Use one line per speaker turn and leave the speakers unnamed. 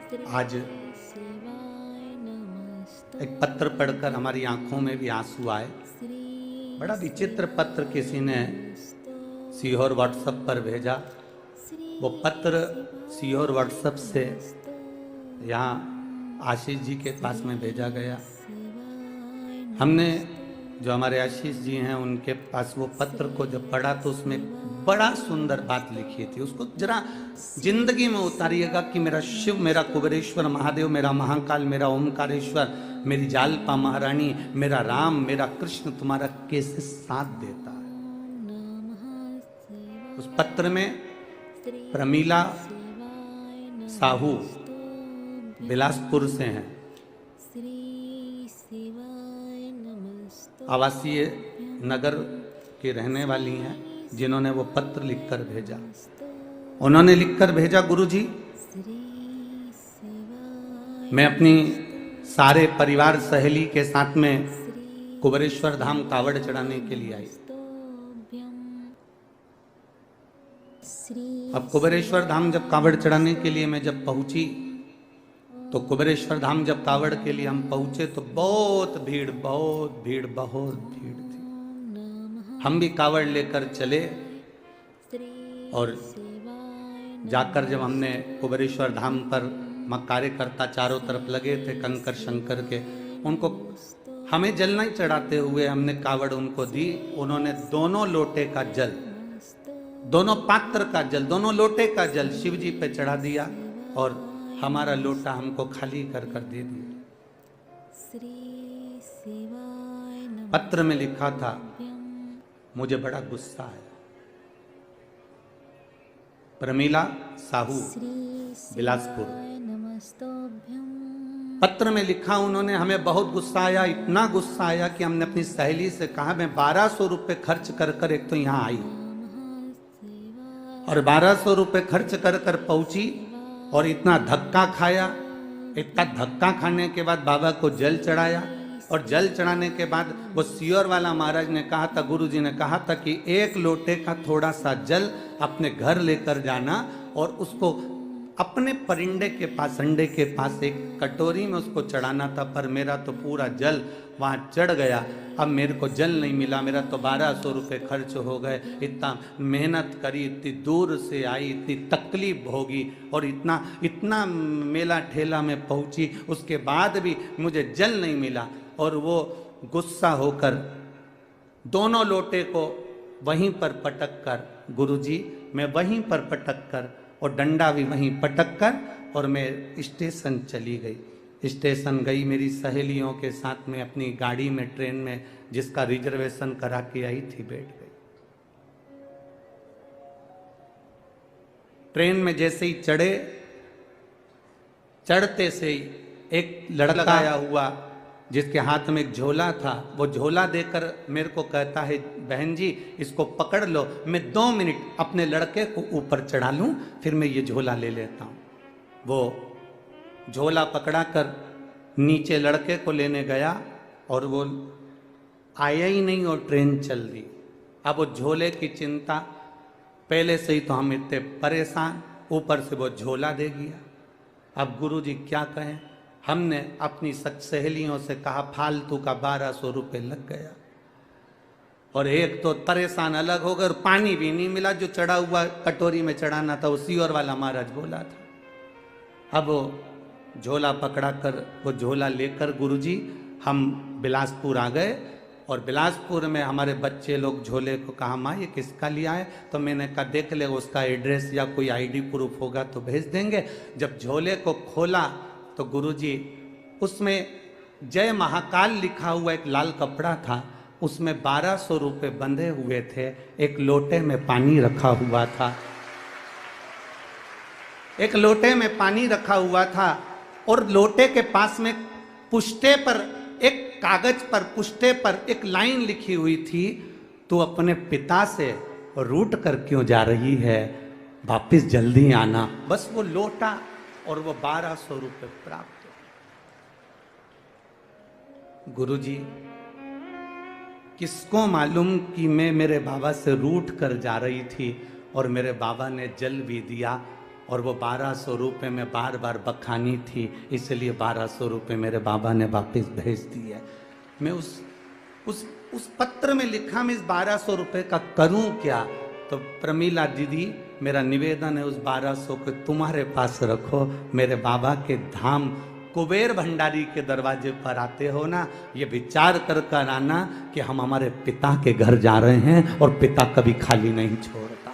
आज एक पत्र पढ़कर हमारी आंखों में भी आंसू आए। बड़ा विचित्र पत्र किसी ने सीहोर व्हाट्सएप पर भेजा। वो पत्र सीहोर व्हाट्सएप से यहाँ आशीष जी के पास में भेजा गया। हमने जो हमारे आशीष जी हैं उनके पास वो पत्र को जब पढ़ा तो उसमें बड़ा सुंदर बात लिखी थी। उसको जरा जिंदगी में उतारिएगा कि मेरा शिव, मेरा कुबेरेश्वर महादेव, मेरा महाकाल, मेरा ओमकारेश्वर, मेरी जालपा महारानी, मेरा राम, मेरा कृष्ण तुम्हारा कैसे साथ देता है। उस पत्र में प्रमीला साहू बिलासपुर से हैं, आवासीय नगर की रहने वाली हैं, जिन्होंने वो पत्र लिखकर भेजा। उन्होंने लिखकर भेजा, गुरुजी मैं अपनी सारे परिवार सहेली के साथ में कुबेरेश्वर धाम कावड़ चढ़ाने के लिए आई। अब कुबेरेश्वर धाम जब कावड़ चढ़ाने के लिए मैं जब पहुंची तो कुबेरेश्वर धाम जब कावड़ के लिए हम पहुंचे तो बहुत भीड़ थी। हम भी कावड़ लेकर चले और जाकर जब हमने कुबेरेश्वर धाम पर कार्यकर्ता चारों तरफ लगे थे कंकर शंकर के, उनको हमें जल नहीं चढ़ाते हुए हमने कावड़ उनको दी। उन्होंने दोनों लोटे का जल, दोनों पात्र का जल, दोनों लोटे का जल शिव जी पे चढ़ा दिया और हमारा लोटा हमको खाली कर कर दे दिया। पत्र में लिखा था, मुझे बड़ा गुस्सा आया। प्रमीला साहू बिलासपुर, पत्र में लिखा उन्होंने, हमें बहुत गुस्सा आया, इतना गुस्सा आया कि हमने अपनी सहेली से कहा मैं 1200 रुपए खर्च कर कर एक तो यहाँ आई और 1200 रुपए खर्च कर कर पहुंची और इतना धक्का खाया। इतना धक्का खाने के बाद बाबा को जल चढ़ाया और जल चढ़ाने के बाद वो सीहोर वाला महाराज ने कहा था, गुरु जी ने कहा था कि एक लोटे का थोड़ा सा जल अपने घर लेकर जाना और उसको अपने परिंदे के पास, अंडे के पास एक कटोरी में उसको चढ़ाना था। पर मेरा तो पूरा जल वहाँ चढ़ गया, अब मेरे को जल नहीं मिला। मेरा तो 1200 रुपये खर्च हो गए। इतना मेहनत करी, इतनी दूर से आई, इतनी तकलीफ होगी और इतना मेला ठेला में पहुँची, उसके बाद भी मुझे जल नहीं मिला। और वो गुस्सा होकर दोनों लोटे को वहीं पर पटक कर, गुरुजी मैं वहीं पर पटक कर और डंडा भी वहीं पटक कर और मैं स्टेशन चली गई। स्टेशन गई मेरी सहेलियों के साथ में अपनी गाड़ी में, ट्रेन में जिसका रिजर्वेशन करा के आई थी, बैठ गई। ट्रेन में जैसे ही चढ़ते से ही एक लड़का आया हुआ जिसके हाथ में एक झोला था, वो झोला देकर मेरे को कहता है, बहन जी इसको पकड़ लो, मैं 2 मिनट अपने लड़के को ऊपर चढ़ा लूं, फिर मैं ये झोला ले लेता हूं। वो झोला पकड़ा कर नीचे लड़के को लेने गया और वो आया ही नहीं और ट्रेन चल दी। अब वो झोले की चिंता, पहले से ही तो हम इतने परेशान, ऊपर से वो झोला दे गया। अब गुरुजी क्या कहें, हमने अपनी सहेलियों से कहा फालतू का 1200 रुपये लग गया और एक तो परेशान अलग हो गए और पानी भी नहीं मिला। जो चढ़ा हुआ कटोरी में चढ़ाना था वो सीहोर वाला महाराज बोला था। अब वो झोला पकड़ा कर, वो झोला लेकर गुरुजी हम बिलासपुर आ गए और बिलासपुर में हमारे बच्चे लोग झोले को कहा, माँ ये किसका लिया है? तो मैंने कहा देख ले, उसका एड्रेस या कोई ID प्रूफ होगा तो भेज देंगे। जब झोले को खोला तो गुरुजी उसमें जय महाकाल लिखा हुआ एक लाल कपड़ा था, उसमें 1200 रुपये बंधे हुए थे। एक लोटे में पानी रखा हुआ था, एक लोटे में पानी रखा हुआ था और लोटे के पास में पुष्टे पर, एक कागज पर पुष्टे पर एक लाइन लिखी हुई थी, तू अपने पिता से रूठ कर क्यों जा रही है, वापिस जल्दी आना। बस वो लोटा और वो 1200 रुपये प्राप्त। गुरुजी किसको मालूम कि मैं मेरे बाबा से रूठ कर जा रही थी और मेरे बाबा ने जल भी दिया और वो 1200 रुपये में बार बार बखानी थी, इसलिए 1200 रुपये मेरे बाबा ने वापस भेज दिए। मैं उस पत्र में लिखा मैं इस 1200 रुपये का करूं क्या? तो प्रमीला दीदी, मेरा निवेदन है उस 1200 को तुम्हारे पास रखो। मेरे बाबा के धाम कुबेर भंडारी के दरवाजे पर आते हो ना, ये विचार कर आना कि हम हमारे पिता के घर जा रहे हैं और पिता कभी खाली नहीं छोड़ता।